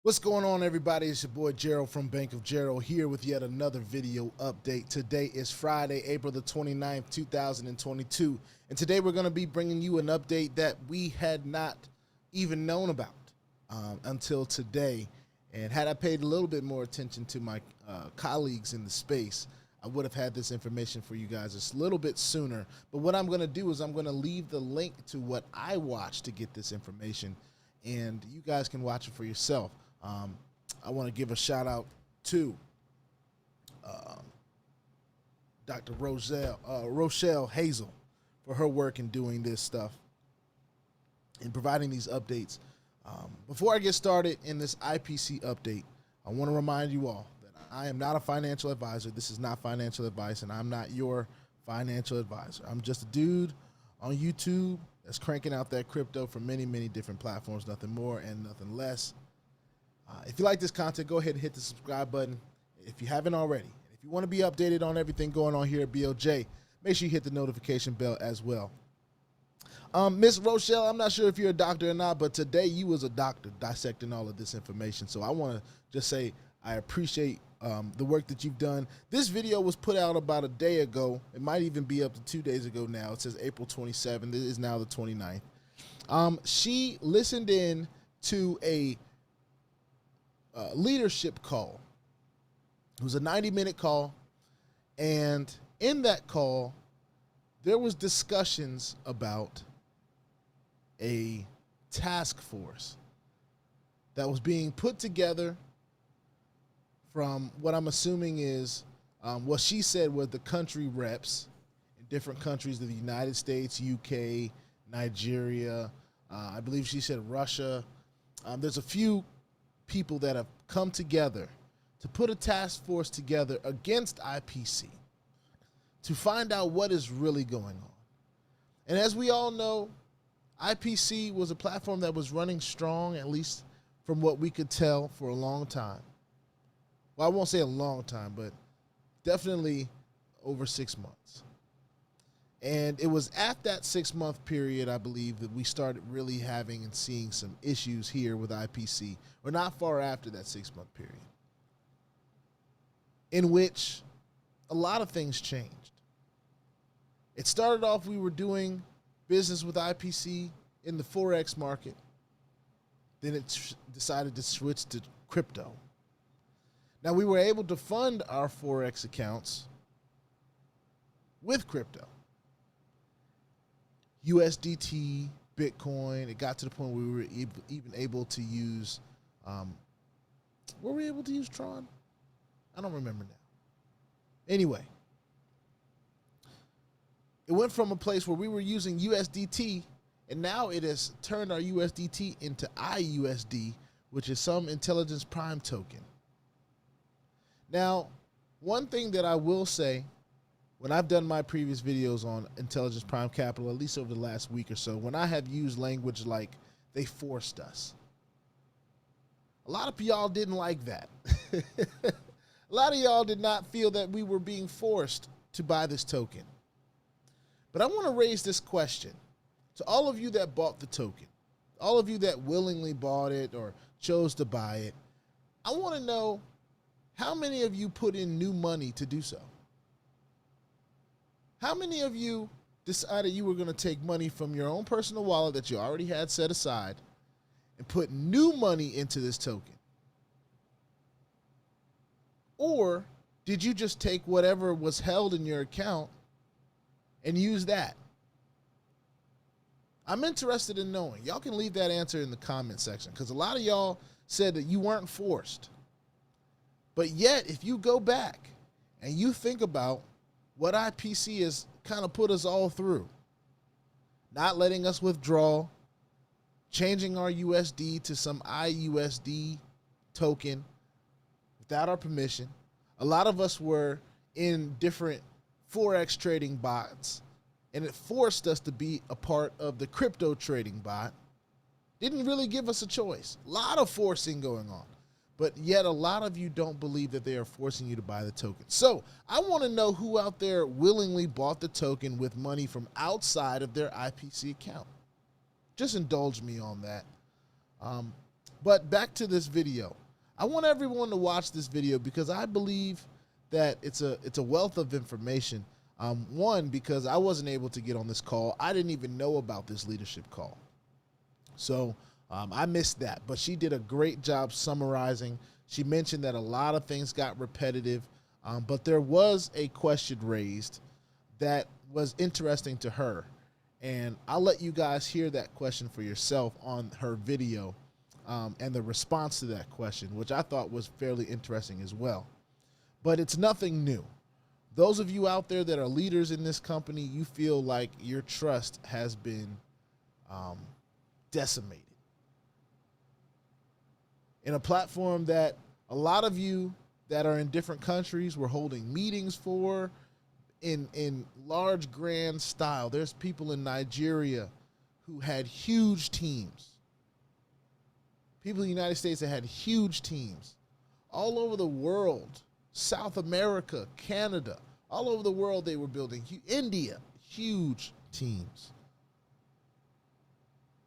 What's going on, everybody? It's your boy Gerald from Bank of Gerald here with yet another video update. Today is Friday, April the 29th, 2022. And today we're going to be bringing you an update that we had not even known about until today. And had I paid a little bit more attention to my colleagues in the space, I would have had this information for you guys just a little bit sooner. But what I'm going to do is I'm going to leave the link to what I watched to get this information, and you guys can watch it for yourself. I want to give a shout out to Dr. Rochelle Hazel for her work in doing this stuff and providing these updates. Before I get started in this IPC update, I want to remind you all that I am not a financial advisor. This is not financial advice, and I'm not your financial advisor. I'm just a dude on YouTube that's cranking out that crypto from many, many different platforms, nothing more and nothing less. If you like this content, go ahead and hit the subscribe button if you haven't already. If you want to be updated on everything going on here at BOJ, make sure you hit the notification bell as well. Miss Rochelle, I'm not sure if you're a doctor or not, but today you was a doctor dissecting all of this information. So I want to just say I appreciate the work that you've done. This video was put out about a day ago. It might even be up to 2 days ago now. It says April 27th. It is now the 29th. She listened in to a leadership call. It was a 90-minute call, and in that call, there was discussions about a task force that was being put together from what I'm assuming is what she said were the country reps in different countries of the United States, UK, Nigeria, I believe she said Russia. There's a few people that have come together to put a task force together against IPC to find out what is really going on. And as we all know, IPC was a platform that was running strong, at least from what we could tell, for a long time. Well, I won't say a long time, but definitely over 6 months. And it was at that 6-month period, I believe, that we started really having and seeing some issues here with IPC, or not far after that 6-month period, in which a lot of things changed. It started off, we were doing business with IPC in the Forex market. Then it decided to switch to crypto. Now, we were able to fund our Forex accounts with crypto. USDT, Bitcoin. It got to the point where we were even able to use, were we able to use Tron? I don't remember now. Anyway, it went from a place where we were using USDT, and now it has turned our USDT into IUSD, which is some intelligence prime token. Now, one thing that I will say, when I've done my previous videos on Intelligence Prime Capital, at least over the last week or so, when I have used language like they forced us, a lot of y'all didn't like that. A lot of y'all did not feel that we were being forced to buy this token. But I want to raise this question to all of you that bought the token, all of you that willingly bought it or chose to buy it. I want to know, how many of you put in new money to do so? How many of you decided you were going to take money from your own personal wallet that you already had set aside and put new money into this token? Or did you just take whatever was held in your account and use that? I'm interested in knowing. Y'all can leave that answer in the comment section, because a lot of y'all said that you weren't forced. But yet, if you go back and you think about what IPC has kind of put us all through, not letting us withdraw, changing our USD to some IUSD token without our permission. A lot of us were in different Forex trading bots, and it forced us to be a part of the crypto trading bot. Didn't really give us a choice. A lot of forcing going on. But yet a lot of you don't believe that they are forcing you to buy the token. So I want to know who out there willingly bought the token with money from outside of their IPC account. Just indulge me on that. But back to this video. I want everyone to watch this video because I believe that it's a wealth of information. One, because I wasn't able to get on this call. I didn't even know about this leadership call. So I missed that. But she did a great job summarizing. She mentioned that a lot of things got repetitive, but there was a question raised that was interesting to her. And I'll let you guys hear that question for yourself on her video and the response to that question, which I thought was fairly interesting as well. But it's nothing new. Those of you out there that are leaders in this company, you feel like your trust has been decimated. In a platform that a lot of you that are in different countries were holding meetings for in large grand style. There's people in Nigeria who had huge teams. People in the United States that had huge teams. All over the world, South America, Canada, all over the world they were building. India, huge teams.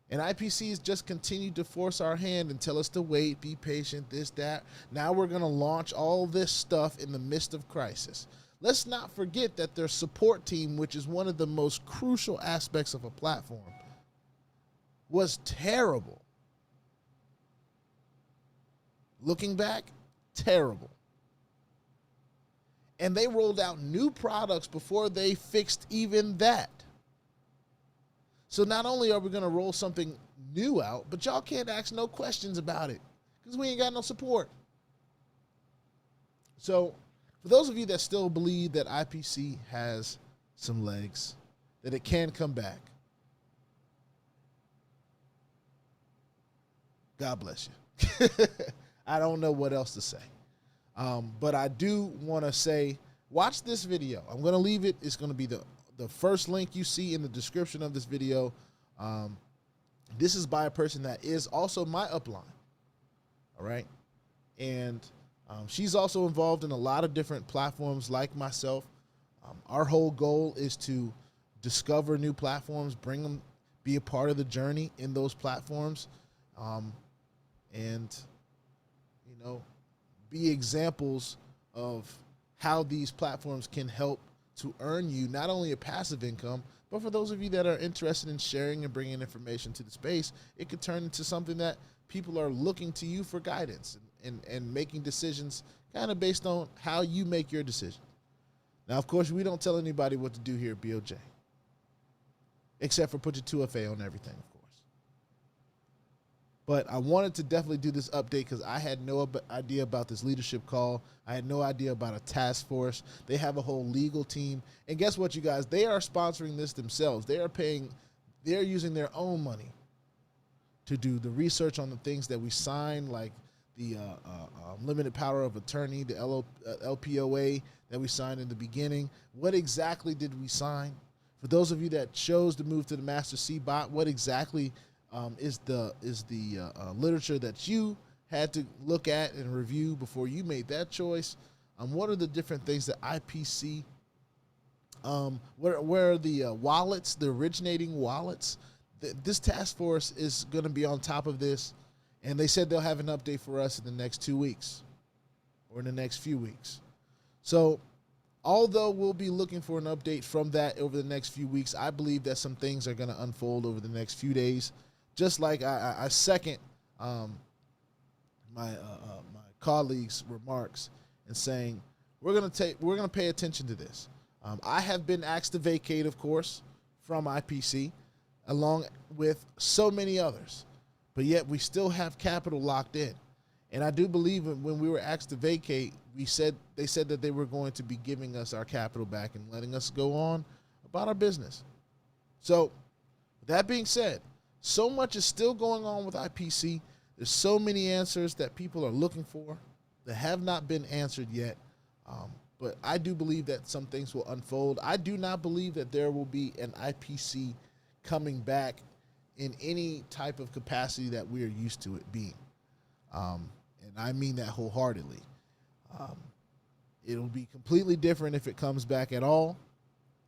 And IPCs just continued to force our hand and tell us to wait, be patient, this, that. Now we're going to launch all this stuff in the midst of crisis. Let's not forget that their support team, which is one of the most crucial aspects of a platform, was terrible. Looking back, terrible. And they rolled out new products before they fixed even that. So not only are we going to roll something new out, but y'all can't ask no questions about it because we ain't got no support. So for those of you that still believe that IPC has some legs, that it can come back, God bless you. I don't know what else to say. But I do want to say, watch this video. I'm going to leave it. It's going to be the first link you see in the description of this video. This is by a person that is also my upline. All right. And she's also involved in a lot of different platforms like myself. Our whole goal is to discover new platforms, bring them, be a part of the journey in those platforms. And, you know, be examples of how these platforms can help to earn you not only a passive income, but for those of you that are interested in sharing and bringing information to the space, it could turn into something that people are looking to you for guidance and making decisions kind of based on how you make your decision. Now, of course, we don't tell anybody what to do here at BOJ, except for put your 2FA on everything, of course. But I wanted to definitely do this update because I had no idea about this leadership call. I had no idea about a task force. They have a whole legal team. And guess what, you guys? They are sponsoring this themselves. They're using their own money to do the research on the things that we sign, like the limited power of attorney, the LPOA that we signed in the beginning. What exactly did we sign? For those of you that chose to move to the Master C bot, what exactly is the literature that you had to look at and review before you made that choice? What are the different things that IPC, where are the wallets, the originating wallets? This task force is going to be on top of this, and they said they'll have an update for us in the next 2 weeks or in the next few weeks. So although we'll be looking for an update from that over the next few weeks, I believe that some things are going to unfold over the next few days. Just like I second my colleagues' remarks and saying we're gonna pay attention to this. I have been asked to vacate, of course, from IPC, along with so many others, but yet we still have capital locked in. And I do believe when we were asked to vacate, they said that they were going to be giving us our capital back and letting us go on about our business. So that being said, so much is still going on with IPC. There's so many answers that people are looking for that have not been answered yet. But I do believe that some things will unfold. I do not believe that there will be an IPC coming back in any type of capacity that we are used to it being. And I mean that wholeheartedly. It'll be completely different if it comes back at all.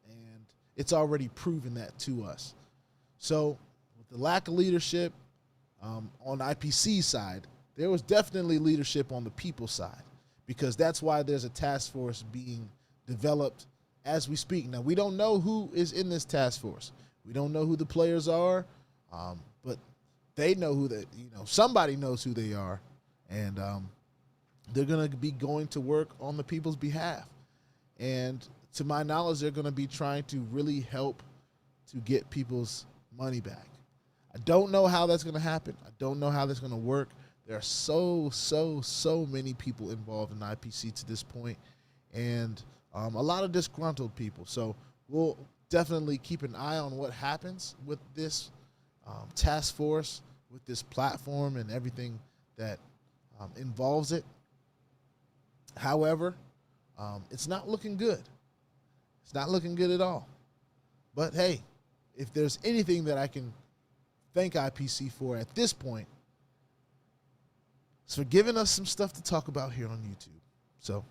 And it's already proven that to us. So with the lack of leadership, On IPC side, there was definitely leadership on the people side, because that's why there's a task force being developed as we speak. Now, we don't know who is in this task force. We don't know who the players are, but they know who they, somebody knows who they are, and they're going to be going to work on the people's behalf. And to my knowledge, they're going to be trying to really help to get people's money back. I don't know how that's going to happen. I don't know how that's going to work. There are so many people involved in IPC to this point, and a lot of disgruntled people. So we'll definitely keep an eye on what happens with this task force, with this platform and everything that involves it. However, it's not looking good. It's not looking good at all. But hey, if there's anything that I can thank IPC for at this point, it's for giving us some stuff to talk about here on YouTube. So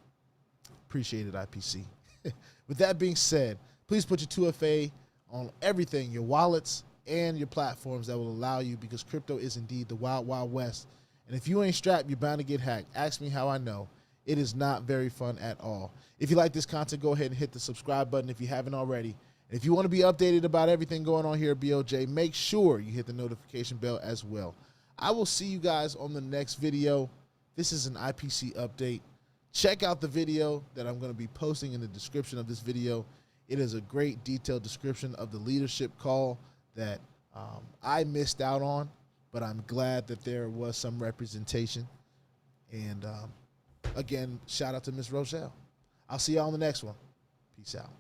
appreciate it, IPC. With that being said, please put your 2FA on everything, your wallets and your platforms that will allow you, because crypto is indeed the wild, wild west. And if you ain't strapped, you're bound to get hacked. Ask me how I know. It is not very fun at all. If you like this content, go ahead and hit the subscribe button if you haven't already. And if you want to be updated about everything going on here at BOJ, make sure you hit the notification bell as well. I will see you guys on the next video. This is an IPC update. Check out the video that I'm going to be posting in the description of this video. It is a great detailed description of the leadership call that I missed out on, but I'm glad that there was some representation. And again, shout out to Miss Rochelle. I'll see y'all on the next one. Peace out.